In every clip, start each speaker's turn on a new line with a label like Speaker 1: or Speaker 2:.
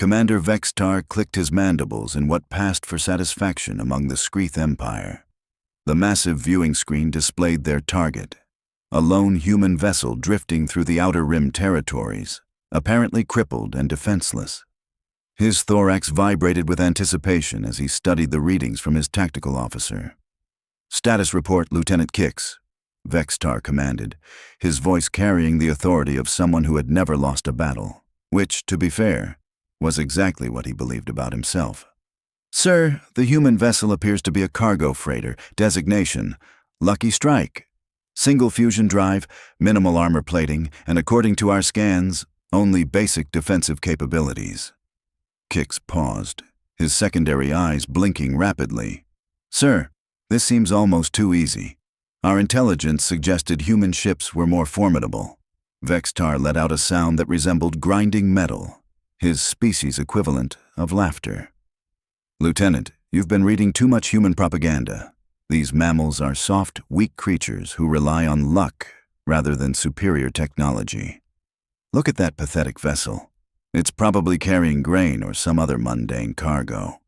Speaker 1: Commander Vex'tar clicked his mandibles in what passed for satisfaction among the Skreeth Empire. The massive viewing screen displayed their target, a lone human vessel drifting through the Outer Rim territories, apparently crippled and defenseless. His thorax vibrated with anticipation as he studied the readings from his tactical officer. "Status report, Lieutenant Kix," Vex'tar commanded, his voice carrying the authority of someone who had never lost a battle, which, to be fair, was exactly what he believed about himself. "Sir, the human vessel appears to be a cargo freighter, designation Lucky Strike. Single fusion drive, minimal armor plating, and according to our scans, only basic defensive capabilities." Kix paused, his secondary eyes blinking rapidly. "Sir, this seems almost too easy. Our intelligence suggested human ships were more formidable." Vex'tar let out a sound that resembled grinding metal, his species equivalent of laughter. "Lieutenant, you've been reading too much human propaganda. These mammals are soft, weak creatures who rely on luck rather than superior technology. Look at that pathetic vessel. It's probably carrying grain or some other mundane cargo."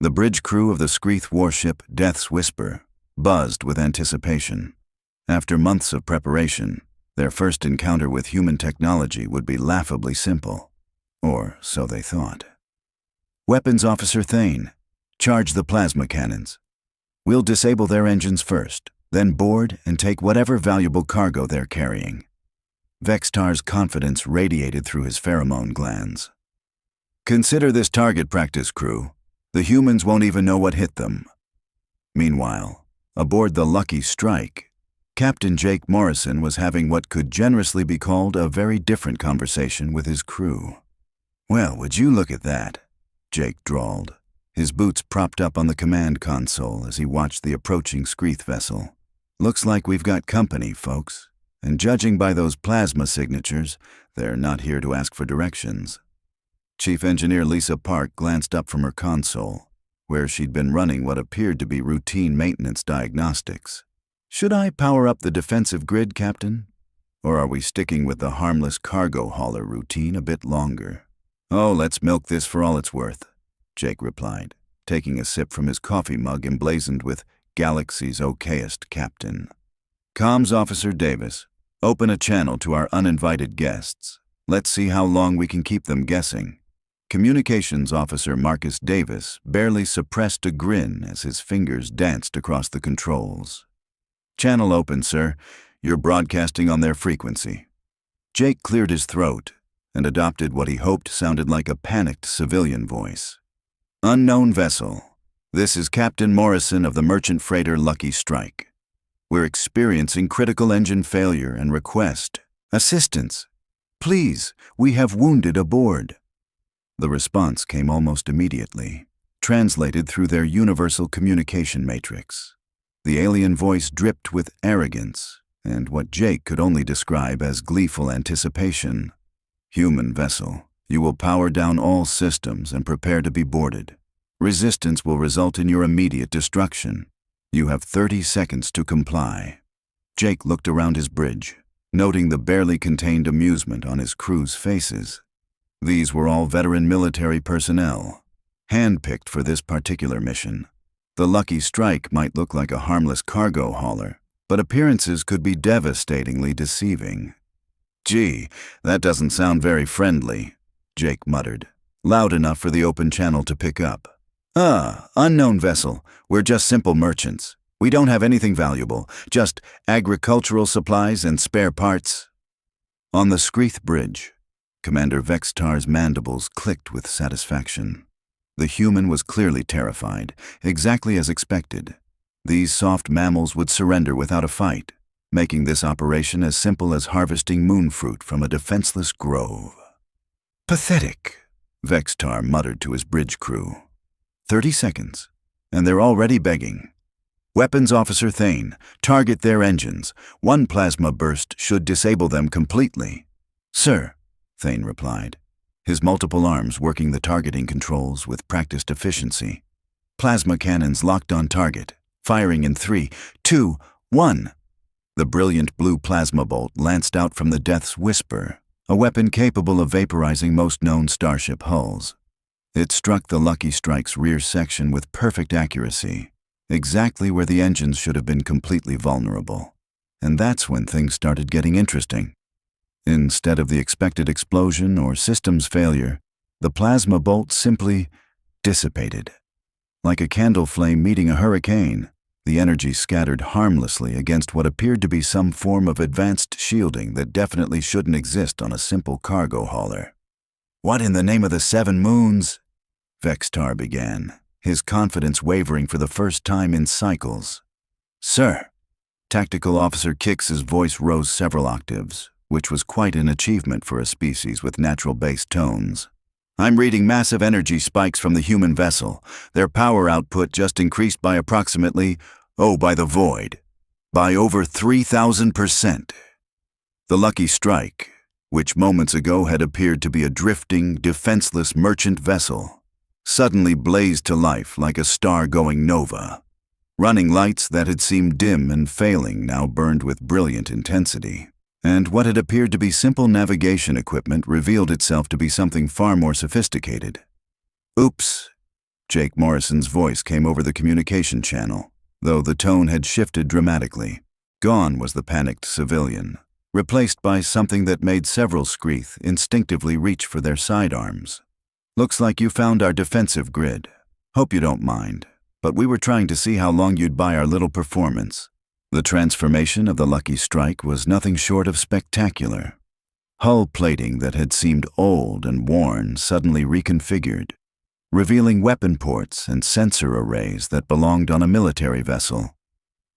Speaker 1: The bridge crew of the Skreeth warship Death's Whisper buzzed with anticipation. After months of preparation, their first encounter with human technology would be laughably simple. Or so they thought. "Weapons Officer Thane, charge the plasma cannons. We'll disable their engines first, then board and take whatever valuable cargo they're carrying." Vex'tar's confidence radiated through his pheromone glands. "Consider this target practice, crew. The humans won't even know what hit them." Meanwhile, aboard the Lucky Strike, Captain Jake Morrison was having what could generously be called a very different conversation with his crew. "Well, would you look at that?" Jake drawled, his boots propped up on the command console as he watched the approaching Skreeth vessel. "Looks like we've got company, folks, and judging by those plasma signatures, they're not here to ask for directions." Chief Engineer Lisa Park glanced up from her console, where she'd been running what appeared to be routine maintenance diagnostics. "Should I power up the defensive grid, Captain? Or are we sticking with the harmless cargo hauler routine a bit longer?" "Oh, let's milk this for all it's worth," Jake replied, taking a sip from his coffee mug emblazoned with "Galaxy's okayest Captain." "Comms Officer Davis, open a channel to our uninvited guests. Let's see how long we can keep them guessing." Communications Officer Marcus Davis barely suppressed a grin as his fingers danced across the controls. "Channel open, sir. You're broadcasting on their frequency." Jake cleared his throat and adopted what he hoped sounded like a panicked civilian voice. "Unknown vessel. This is Captain Morrison of the merchant freighter Lucky Strike. We're experiencing critical engine failure and request assistance. Please, we have wounded aboard." The response came almost immediately, translated through their universal communication matrix. The alien voice dripped with arrogance and what Jake could only describe as gleeful anticipation. "Human vessel, you will power down all systems and prepare to be boarded. Resistance will result in your immediate destruction. You have 30 seconds to comply." Jake looked around his bridge, noting the barely contained amusement on his crew's faces. These were all veteran military personnel, handpicked for this particular mission. The Lucky Strike might look like a harmless cargo hauler, but appearances could be devastatingly deceiving. "Gee, that doesn't sound very friendly," Jake muttered, loud enough for the open channel to pick up. Unknown vessel. We're just simple merchants. We don't have anything valuable, just agricultural supplies and spare parts." On the Skreeth bridge, Commander Vex'tar's mandibles clicked with satisfaction. The human was clearly terrified, exactly as expected. These soft mammals would surrender without a fight, making this operation as simple as harvesting moonfruit from a defenseless grove. "Pathetic," Vex'tar muttered to his bridge crew. 30 seconds, and they're already begging. "Weapons Officer Thane, target their engines. One plasma burst should disable them completely." "Sir," Thane replied, his multiple arms working the targeting controls with practiced efficiency. Plasma cannons locked on target, firing in 3, 2, 1. The brilliant blue plasma bolt lanced out from the Death's Whisper, a weapon capable of vaporizing most known Starship hulls. It struck the Lucky Strike's rear section with perfect accuracy, exactly where the engines should have been completely vulnerable. And that's when things started getting interesting. Instead of the expected explosion or systems failure, the plasma bolt simply dissipated. Like a candle flame meeting a hurricane, the energy scattered harmlessly against what appeared to be some form of advanced shielding that definitely shouldn't exist on a simple cargo hauler. "What in the name of the seven moons?" Vex'tar began, his confidence wavering for the first time in cycles. "Sir." Tactical Officer Kix's voice rose several octaves, which was quite an achievement for a species with natural bass tones. "I'm reading massive energy spikes from the human vessel. Their power output just increased by approximately, by the void, by over 3,000%. The Lucky Strike, which moments ago had appeared to be a drifting, defenseless merchant vessel, suddenly blazed to life like a star-going nova. Running lights that had seemed dim and failing now burned with brilliant intensity. And what had appeared to be simple navigation equipment revealed itself to be something far more sophisticated. "Oops." Jake Morrison's voice came over the communication channel, though the tone had shifted dramatically. Gone was the panicked civilian, replaced by something that made several Skreeth instinctively reach for their sidearms. "Looks like you found our defensive grid. Hope you don't mind, but we were trying to see how long you'd buy our little performance." The transformation of the Lucky Strike was nothing short of spectacular. Hull plating that had seemed old and worn suddenly reconfigured, revealing weapon ports and sensor arrays that belonged on a military vessel.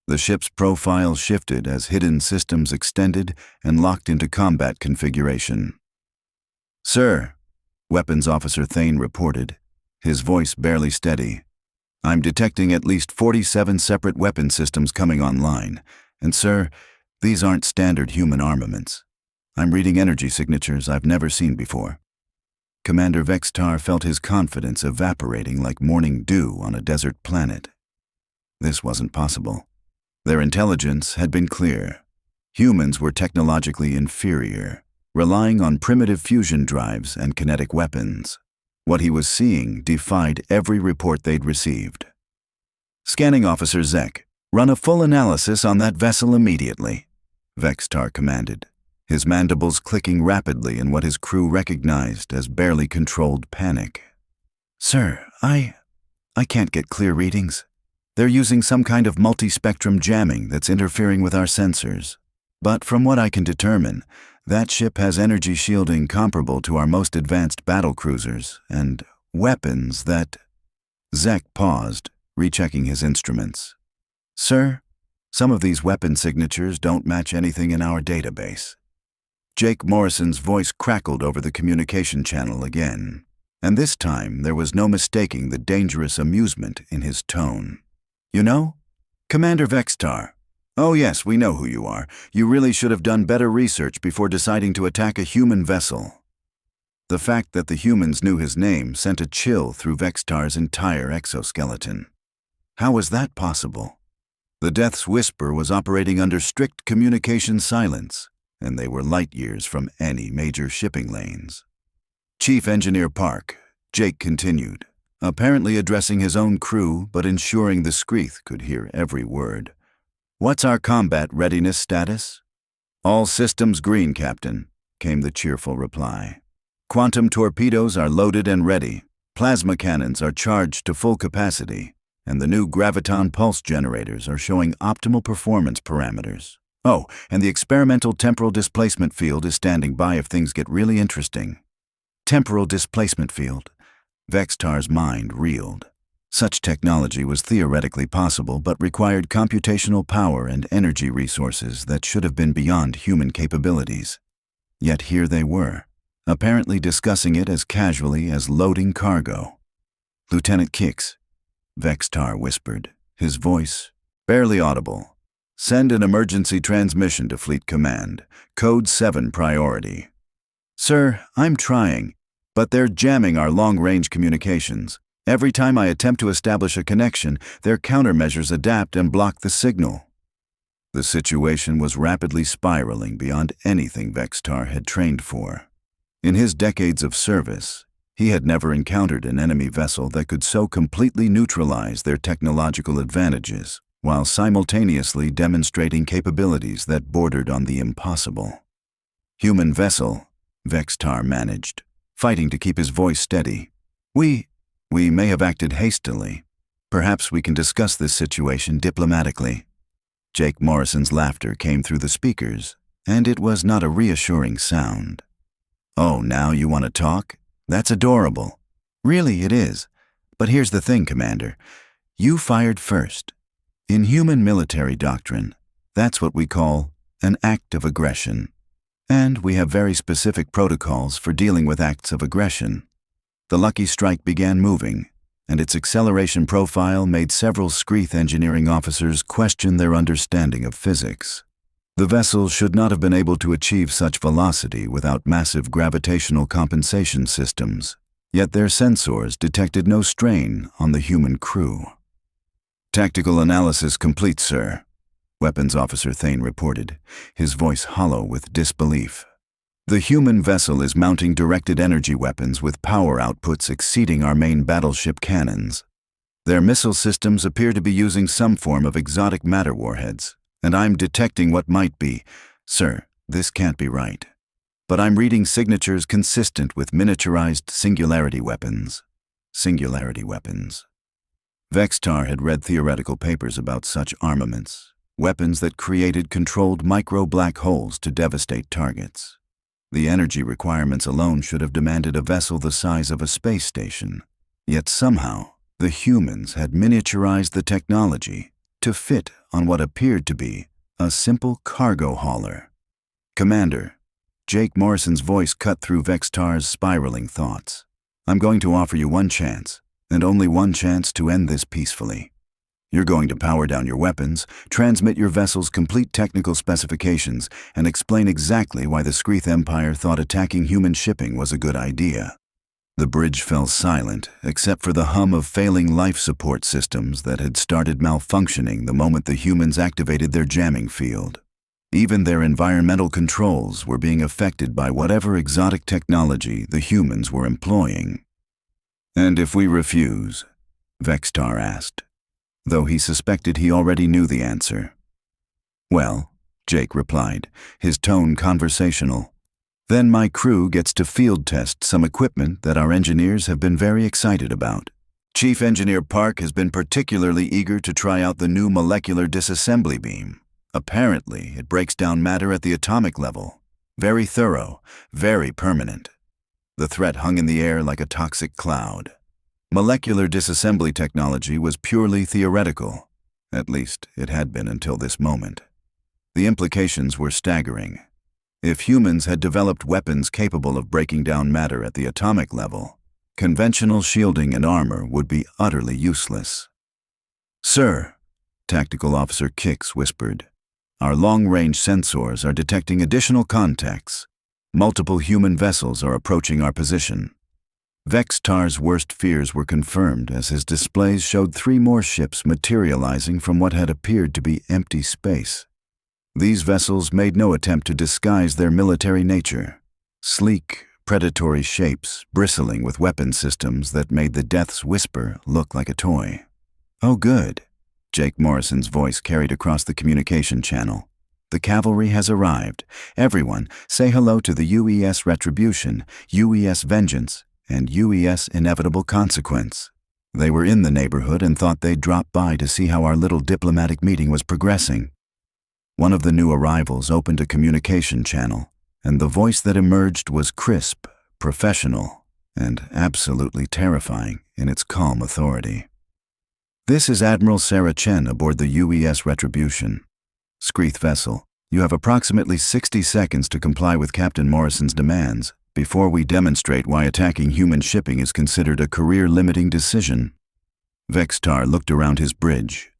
Speaker 1: The ship's profile shifted as hidden systems extended and locked into combat configuration. "Sir," Weapons Officer Thane reported, his voice barely steady, "I'm detecting at least 47 separate weapon systems coming online. And sir, these aren't standard human armaments. I'm reading energy signatures I've never seen before." Commander Vex'tar felt his confidence evaporating like morning dew on a desert planet. This wasn't possible. Their intelligence had been clear. Humans were technologically inferior, relying on primitive fusion drives and kinetic weapons. What he was seeing defied every report they'd received. "Scanning Officer Zek, run a full analysis on that vessel immediately," Vex'tar commanded, his mandibles clicking rapidly in what his crew recognized as barely controlled panic. "Sir, I can't get clear readings. They're using some kind of multi-spectrum jamming that's interfering with our sensors. But from what I can determine, that ship has energy shielding comparable to our most advanced battlecruisers and weapons that—" Zek paused, rechecking his instruments. "Sir, some of these weapon signatures don't match anything in our database." Jake Morrison's voice crackled over the communication channel again, and this time there was no mistaking the dangerous amusement in his tone. "You know, Commander Vex'tar, oh yes, we know who you are. You really should have done better research before deciding to attack a human vessel." The fact that the humans knew his name sent a chill through Vex'tar's entire exoskeleton. How was that possible? The Death's Whisper was operating under strict communication silence, and they were light years from any major shipping lanes. "Chief Engineer Park," Jake continued, apparently addressing his own crew but ensuring the Skreeth could hear every word. "What's our combat readiness status?" "All systems green, Captain," came the cheerful reply. "Quantum torpedoes are loaded and ready, plasma cannons are charged to full capacity, and the new graviton pulse generators are showing optimal performance parameters. Oh, and the experimental temporal displacement field is standing by if things get really interesting." Temporal displacement field. Vex'tar's mind reeled. Such technology was theoretically possible but required computational power and energy resources that should have been beyond human capabilities. Yet here they were, apparently discussing it as casually as loading cargo. "Lieutenant Kix," Vex'tar whispered, his voice barely audible. "Send an emergency transmission to Fleet Command. Code 7 priority." "Sir, I'm trying, but they're jamming our long-range communications. Every time I attempt to establish a connection, their countermeasures adapt and block the signal." The situation was rapidly spiraling beyond anything Vex'tar had trained for. In his decades of service, he had never encountered an enemy vessel that could so completely neutralize their technological advantages, while simultaneously demonstrating capabilities that bordered on the impossible. "Human vessel," Vex'tar managed, fighting to keep his voice steady. We may have acted hastily. Perhaps we can discuss this situation diplomatically." Jake Morrison's laughter came through the speakers, and it was not a reassuring sound. "Oh, now you want to talk? That's adorable. Really, it is. But here's the thing, Commander. You fired first. In human military doctrine, that's what we call an act of aggression. And we have very specific protocols for dealing with acts of aggression." The Lucky Strike began moving, and its acceleration profile made several Skreeth engineering officers question their understanding of physics. The vessel should not have been able to achieve such velocity without massive gravitational compensation systems, yet their sensors detected no strain on the human crew. "Tactical analysis complete, sir," Weapons Officer Thane reported, his voice hollow with disbelief. "The human vessel is mounting directed energy weapons with power outputs exceeding our main battleship cannons. Their missile systems appear to be using some form of exotic matter warheads, and I'm detecting what might be. Sir, this can't be right. But I'm reading signatures consistent with miniaturized singularity weapons." Singularity weapons. Vex'tar had read theoretical papers about such armaments, weapons that created controlled micro-black holes to devastate targets. The energy requirements alone should have demanded a vessel the size of a space station. Yet somehow, the humans had miniaturized the technology to fit on what appeared to be a simple cargo hauler. "Commander," Jake Morrison's voice cut through Vex'tar's spiraling thoughts. "I'm going to offer you one chance, and only one chance to end this peacefully. You're going to power down your weapons, transmit your vessel's complete technical specifications, and explain exactly why the Skreeth Empire thought attacking human shipping was a good idea." The bridge fell silent, except for the hum of failing life support systems that had started malfunctioning the moment the humans activated their jamming field. Even their environmental controls were being affected by whatever exotic technology the humans were employing. "And if we refuse?" Vex'tar asked, though he suspected he already knew the answer. "Well," Jake replied, his tone conversational, "then my crew gets to field test some equipment that our engineers have been very excited about. Chief Engineer Park has been particularly eager to try out the new molecular disassembly beam. Apparently, it breaks down matter at the atomic level. Very thorough, very permanent. The threat hung in the air like a toxic cloud. Molecular disassembly technology was purely theoretical. At least, it had been until this moment. The implications were staggering. If humans had developed weapons capable of breaking down matter at the atomic level, conventional shielding and armor would be utterly useless. "Sir," Tactical Officer Kix whispered, "our long-range sensors are detecting additional contacts. Multiple human vessels are approaching our position." Vex'tar's worst fears were confirmed as his displays showed 3 more ships materializing from what had appeared to be empty space. These vessels made no attempt to disguise their military nature. Sleek, predatory shapes bristling with weapon systems that made the Death's Whisper look like a toy. "Oh good," Jake Morrison's voice carried across the communication channel. "The cavalry has arrived. Everyone, say hello to the UES Retribution, UES Vengeance, and UES Inevitable Consequence." They were in the neighborhood and thought they'd drop by to see how our little diplomatic meeting was progressing. One of the new arrivals opened a communication channel, and the voice that emerged was crisp, professional, and absolutely terrifying in its calm authority. "This is Admiral Sarah Chen aboard the UES Retribution. Skreeth vessel, you have approximately 60 seconds to comply with Captain Morrison's demands before we demonstrate why attacking human shipping is considered a career-limiting decision." Vex'tar looked around his bridge,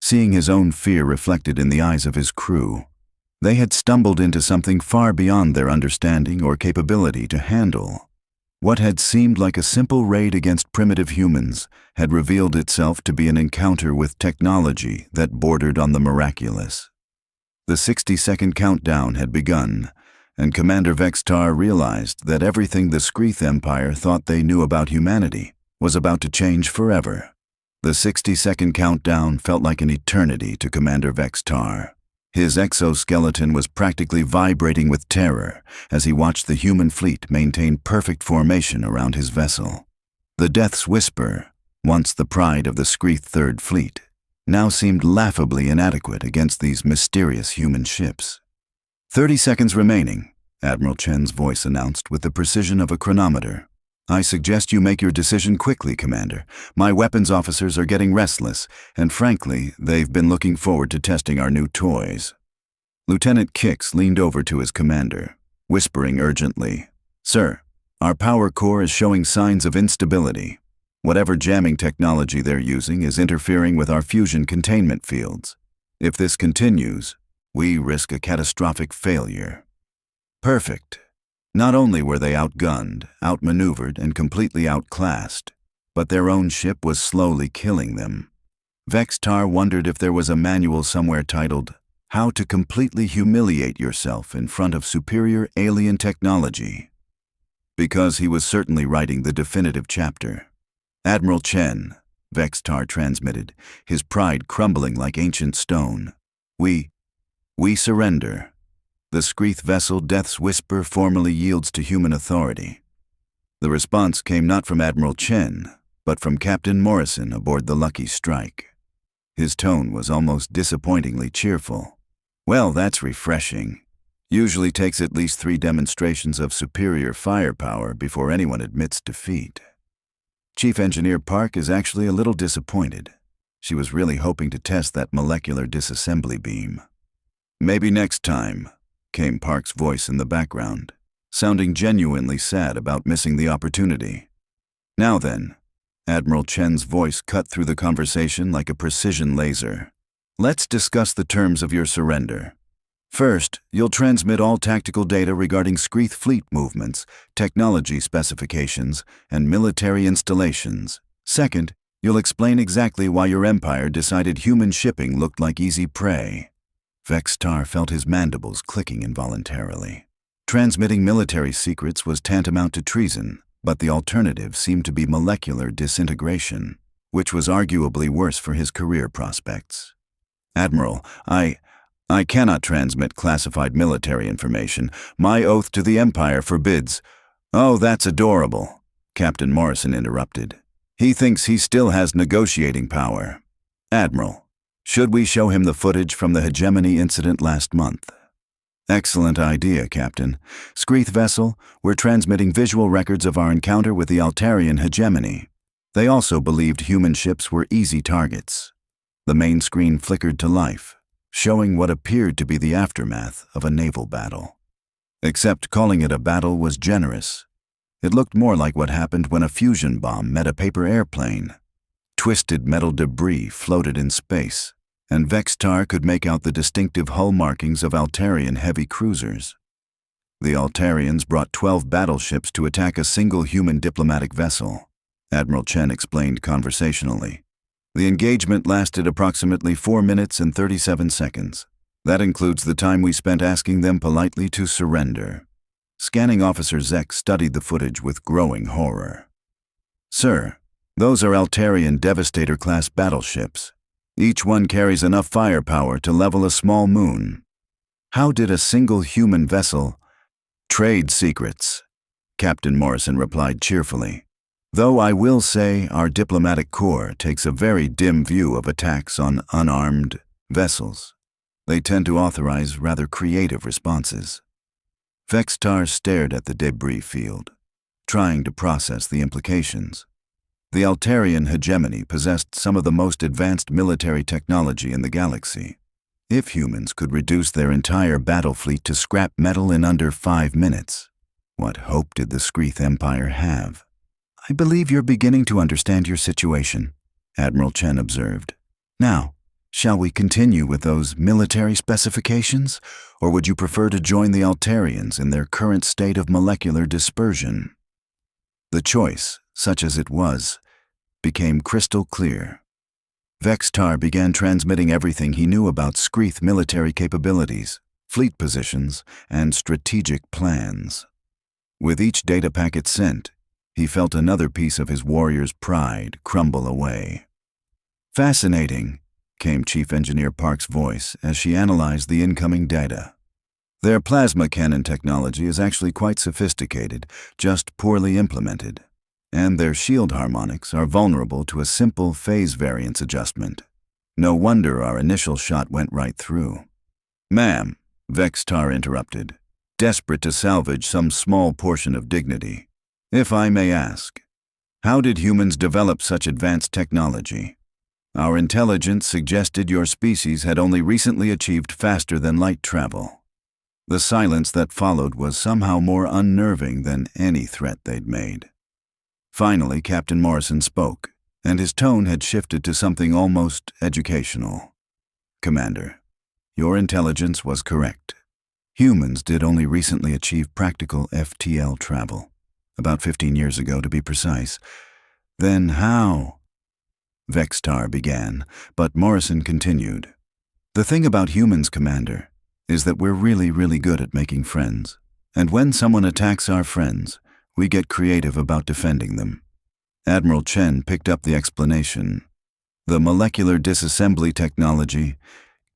Speaker 1: seeing his own fear reflected in the eyes of his crew. They had stumbled into something far beyond their understanding or capability to handle. What had seemed like a simple raid against primitive humans had revealed itself to be an encounter with technology that bordered on the miraculous. The 60-second countdown had begun, and Commander Vex'tar realized that everything the Skreeth Empire thought they knew about humanity was about to change forever. The 60-second countdown felt like an eternity to Commander Vex'tar. His exoskeleton was practically vibrating with terror as he watched the human fleet maintain perfect formation around his vessel. The Death's Whisper, once the pride of the Skreeth Third Fleet, now seemed laughably inadequate against these mysterious human ships. 30 seconds remaining, Admiral Chen's voice announced with the precision of a chronometer. I suggest you make your decision quickly, Commander. My weapons officers are getting restless, and frankly, they've been looking forward to testing our new toys. Lieutenant Kix leaned over to his commander, whispering urgently, Sir, our power core is showing signs of instability. Whatever jamming technology they're using is interfering with our fusion containment fields. If this continues, we risk a catastrophic failure. Perfect. Not only were they outgunned, outmaneuvered, and completely outclassed, but their own ship was slowly killing them. Vex'tar wondered if there was a manual somewhere titled, How to Completely Humiliate Yourself in Front of Superior Alien Technology. Because he was certainly writing the definitive chapter. Admiral Chen, Vex'tar transmitted, his pride crumbling like ancient stone. We surrender. The Skreeth vessel Death's Whisper formally yields to human authority. The response came not from Admiral Chen, but from Captain Morrison aboard the Lucky Strike. His tone was almost disappointingly cheerful. Well, that's refreshing. Usually takes at least 3 demonstrations of superior firepower before anyone admits defeat. Chief Engineer Park is actually a little disappointed. She was really hoping to test that molecular disassembly beam. Maybe next time, came Park's voice in the background, sounding genuinely sad about missing the opportunity. Now then, Admiral Chen's voice cut through the conversation like a precision laser. Let's discuss the terms of your surrender. First, you'll transmit all tactical data regarding Skreeth fleet movements, technology specifications, and military installations. Second, you'll explain exactly why your empire decided human shipping looked like easy prey. Vex'tar felt his mandibles clicking involuntarily. Transmitting military secrets was tantamount to treason, but the alternative seemed to be molecular disintegration, which was arguably worse for his career prospects. Admiral, I cannot transmit classified military information. My oath to the Empire forbids. Oh, that's adorable, Captain Morrison interrupted. He thinks he still has negotiating power. Admiral, should we show him the footage from the hegemony incident last month? Excellent idea, Captain. Skreeth vessel, we're transmitting visual records of our encounter with the Altarian hegemony. They also believed human ships were easy targets. The main screen flickered to life, showing what appeared to be the aftermath of a naval battle. Except calling it a battle was generous. It looked more like what happened when a fusion bomb met a paper airplane. Twisted metal debris floated in space, and Vex'tar could make out the distinctive hull markings of Altarian heavy cruisers. The Altarians brought 12 battleships to attack a single human diplomatic vessel, Admiral Chen explained conversationally. The engagement lasted approximately 4 minutes and 37 seconds. That includes the time we spent asking them politely to surrender. Scanning Officer Zek studied the footage with growing horror. Sir, those are Altarian Devastator-class battleships. Each one carries enough firepower to level a small moon. How did a single human vessel? Trade secrets, Captain Morrison replied cheerfully. Though I will say our diplomatic corps takes a very dim view of attacks on unarmed vessels. They tend to authorize rather creative responses. Vex'tar stared at the debris field, trying to process the implications. The Altarian hegemony possessed some of the most advanced military technology in the galaxy. If humans could reduce their entire battle fleet to scrap metal in under 5 minutes, what hope did the Skreeth Empire have? I believe you're beginning to understand your situation, Admiral Chen observed. Now, shall we continue with those military specifications, or would you prefer to join the Altarians in their current state of molecular dispersion? The choice, such as it was, became crystal clear. Vex'tar began transmitting everything he knew about Skreeth military capabilities, fleet positions, and strategic plans. With each data packet sent, he felt another piece of his warrior's pride crumble away. "Fascinating," came Chief Engineer Park's voice as she analyzed the incoming data. "Their plasma cannon technology is actually quite sophisticated, just poorly implemented. And their shield harmonics are vulnerable to a simple phase variance adjustment. No wonder our initial shot went right through." "Ma'am," Vex'tar interrupted, desperate to salvage some small portion of dignity. "If I may ask, how did humans develop such advanced technology? Our intelligence suggested your species had only recently achieved faster than light travel." The silence that followed was somehow more unnerving than any threat they'd made. Finally, Captain Morrison spoke, and his tone had shifted to something almost educational. "Commander, your intelligence was correct. Humans did only recently achieve practical FTL travel, about 15 years ago to be precise. Then how?" Vex'tar began, but Morrison continued. "The thing about humans, Commander, is that we're really good at making friends. And when someone attacks our friends, we get creative about defending them." Admiral Chen picked up the explanation. "The molecular disassembly technology,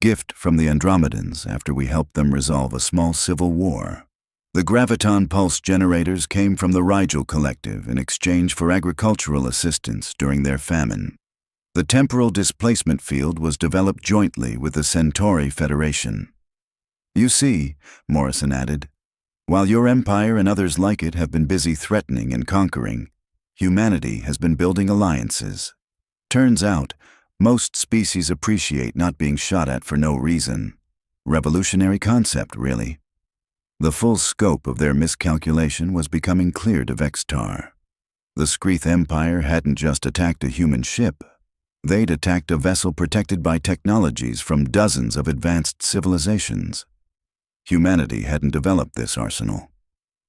Speaker 1: gift from the Andromedans after we helped them resolve a small civil war. The graviton pulse generators came from the Rigel Collective in exchange for agricultural assistance during their famine. The temporal displacement field was developed jointly with the Centauri Federation." "You see," Morrison added, "while your empire and others like it have been busy threatening and conquering, humanity has been building alliances. Turns out, most species appreciate not being shot at for no reason. Revolutionary concept, really." The full scope of their miscalculation was becoming clear to Vex'tar. The Skreeth Empire hadn't just attacked a human ship. They'd attacked a vessel protected by technologies from dozens of advanced civilizations. Humanity hadn't developed this arsenal.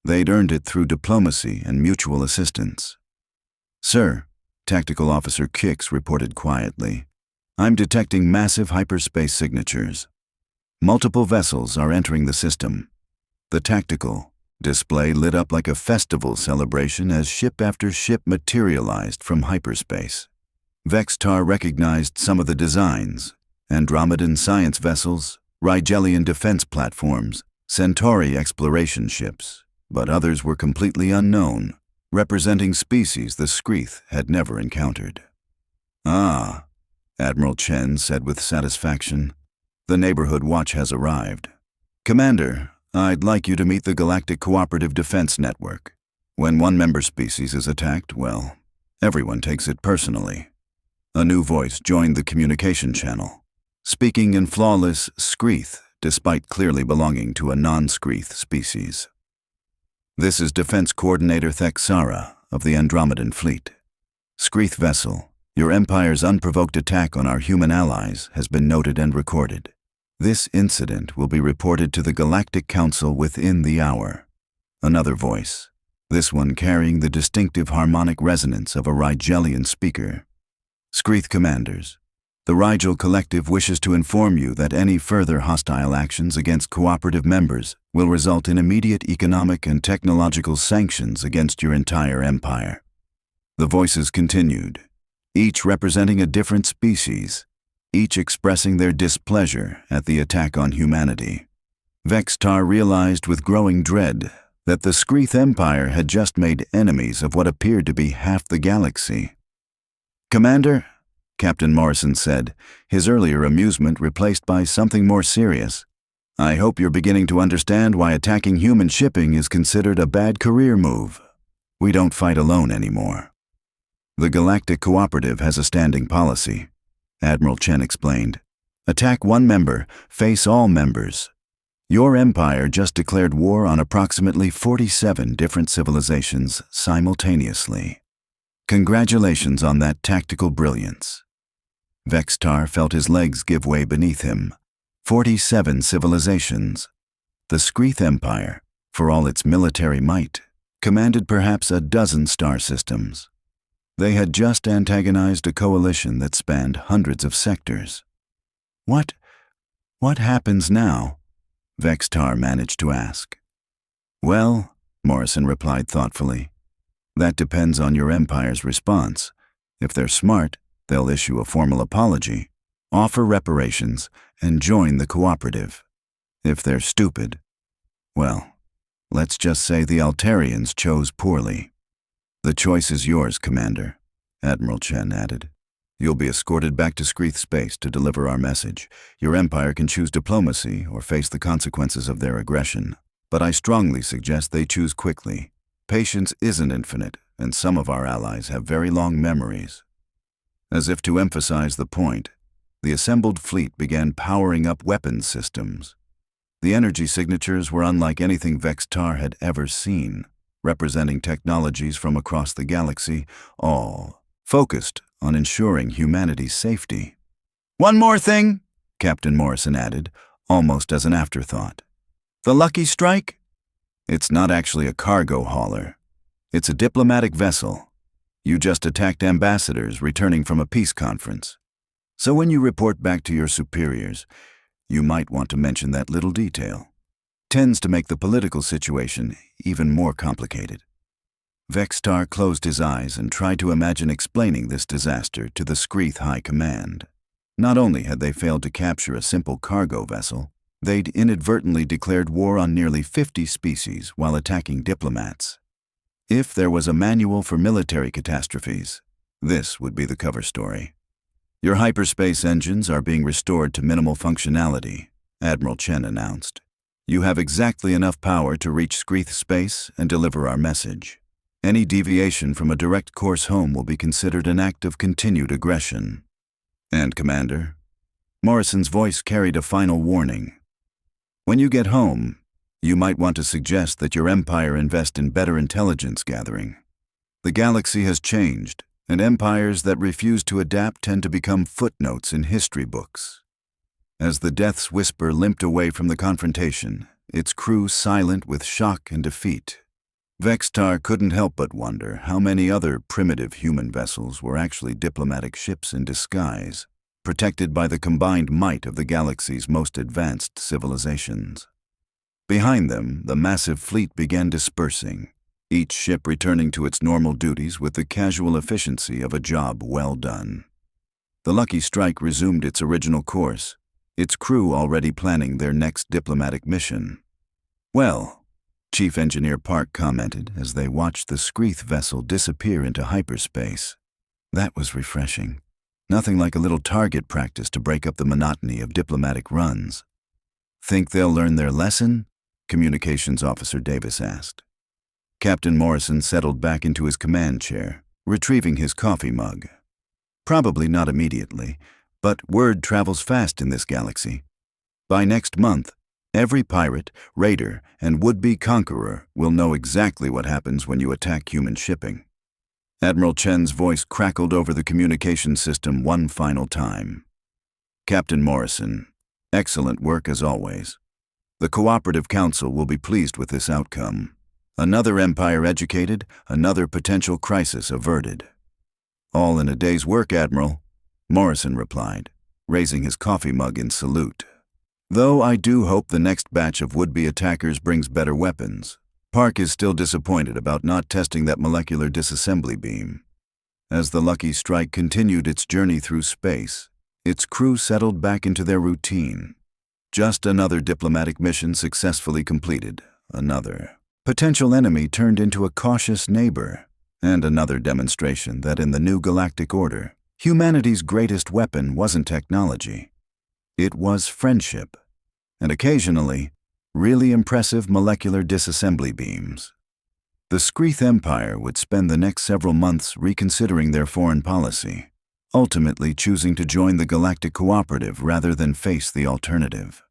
Speaker 1: They'd earned it through diplomacy and mutual assistance. "Sir," Tactical Officer Kix reported quietly, "I'm detecting massive hyperspace signatures. Multiple vessels are entering the system." The tactical display lit up like a festival celebration as ship after ship materialized from hyperspace. Vex'tar recognized some of the designs: Andromedan science vessels, Rigelian defense platforms, Centauri exploration ships, but others were completely unknown, representing species the Skreeth had never encountered. "Ah," Admiral Chen said with satisfaction, "the neighborhood watch has arrived. Commander, I'd like you to meet the Galactic Cooperative Defense Network. When one member species is attacked, well, everyone takes it personally." A new voice joined the communication channel, speaking in flawless Skreeth despite clearly belonging to a non-Skreeth species. "This is Defense Coordinator Thexara of the Andromedan Fleet. Skreeth vessel, your Empire's unprovoked attack on our human allies has been noted and recorded. This incident will be reported to the Galactic Council within the hour." Another voice, this one carrying the distinctive harmonic resonance of a Rigelian speaker. "Skreeth Commanders, the Rigel Collective wishes to inform you that any further hostile actions against cooperative members will result in immediate economic and technological sanctions against your entire empire." The voices continued, each representing a different species, each expressing their displeasure at the attack on humanity. Vex'tar realized with growing dread that the Skreeth Empire had just made enemies of what appeared to be half the galaxy. "Commander," Captain Morrison said, his earlier amusement replaced by something more serious, "I hope you're beginning to understand why attacking human shipping is considered a bad career move. We don't fight alone anymore." "The Galactic Cooperative has a standing policy," Admiral Chen explained. "Attack one member, face all members. Your empire just declared war on approximately 47 different civilizations simultaneously. Congratulations on that tactical brilliance." Vex'tar felt his legs give way beneath him. 47 civilizations. The Skreeth Empire, for all its military might, commanded perhaps a dozen star systems. They had just antagonized a coalition that spanned hundreds of sectors. What happens now?" Vex'tar managed to ask. Well, Morrison replied thoughtfully, that depends on your empire's response. If they're smart, they'll issue a formal apology, offer reparations, and join the cooperative. If they're stupid, well, let's just say the Altarians chose poorly. The choice is yours, Commander, Admiral Chen added. You'll be escorted back to Skreeth space to deliver our message. Your empire can choose diplomacy or face the consequences of their aggression. But I strongly suggest they choose quickly. Patience isn't infinite, and some of our allies have very long memories. As if to emphasize the point, the assembled fleet began powering up weapons systems. The energy signatures were unlike anything Vex'tar had ever seen, representing technologies from across the galaxy, all focused on ensuring humanity's safety. One more thing, Captain Morrison added, almost as an afterthought. The Lucky Strike? It's not actually a cargo hauler. It's a diplomatic vessel. You just attacked ambassadors returning from a peace conference. So when you report back to your superiors, you might want to mention that little detail. Tends to make the political situation even more complicated. Vex'tar closed his eyes and tried to imagine explaining this disaster to the Skreeth High Command. Not only had they failed to capture a simple cargo vessel, they'd inadvertently declared war on nearly 50 species while attacking diplomats. If there was a manual for military catastrophes, this would be the cover story. Your hyperspace engines are being restored to minimal functionality, Admiral Chen announced. You have exactly enough power to reach Skreeth space and deliver our message. Any deviation from a direct course home will be considered an act of continued aggression. And, Commander, Morrison's voice carried a final warning. When you get home, you might want to suggest that your empire invest in better intelligence gathering. The galaxy has changed, and empires that refuse to adapt tend to become footnotes in history books. As the Death's Whisper limped away from the confrontation, its crew silent with shock and defeat, Vex'tar couldn't help but wonder how many other primitive human vessels were actually diplomatic ships in disguise, protected by the combined might of the galaxy's most advanced civilizations. Behind them, the massive fleet began dispersing, each ship returning to its normal duties with the casual efficiency of a job well done. The Lucky Strike resumed its original course, its crew already planning their next diplomatic mission. Well, Chief Engineer Park commented as they watched the Skreeth vessel disappear into hyperspace. That was refreshing. Nothing like a little target practice to break up the monotony of diplomatic runs. Think they'll learn their lesson? Communications Officer Davis asked. Captain Morrison settled back into his command chair, retrieving his coffee mug. Probably not immediately, but word travels fast in this galaxy. By next month, every pirate, raider, and would-be conqueror will know exactly what happens when you attack human shipping. Admiral Chen's voice crackled over the communication system one final time. Captain Morrison, excellent work as always. The Cooperative Council will be pleased with this outcome. Another empire educated, another potential crisis averted. All in a day's work, Admiral, Morrison replied, raising his coffee mug in salute. Though I do hope the next batch of would-be attackers brings better weapons. Park is still disappointed about not testing that molecular disassembly beam. As the Lucky Strike continued its journey through space, its crew settled back into their routine. Just another diplomatic mission successfully completed, another potential enemy turned into a cautious neighbor, and another demonstration that in the new galactic order, humanity's greatest weapon wasn't technology. It was friendship, and occasionally, really impressive molecular disassembly beams. The Skreeth Empire would spend the next several months reconsidering their foreign policy, ultimately choosing to join the Galactic Cooperative rather than face the alternative.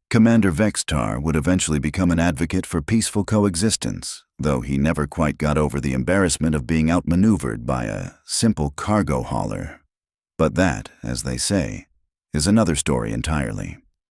Speaker 1: Commander Vex'tar would eventually become an advocate for peaceful coexistence, though he never quite got over the embarrassment of being outmaneuvered by a simple cargo hauler. But that, as they say, is another story entirely.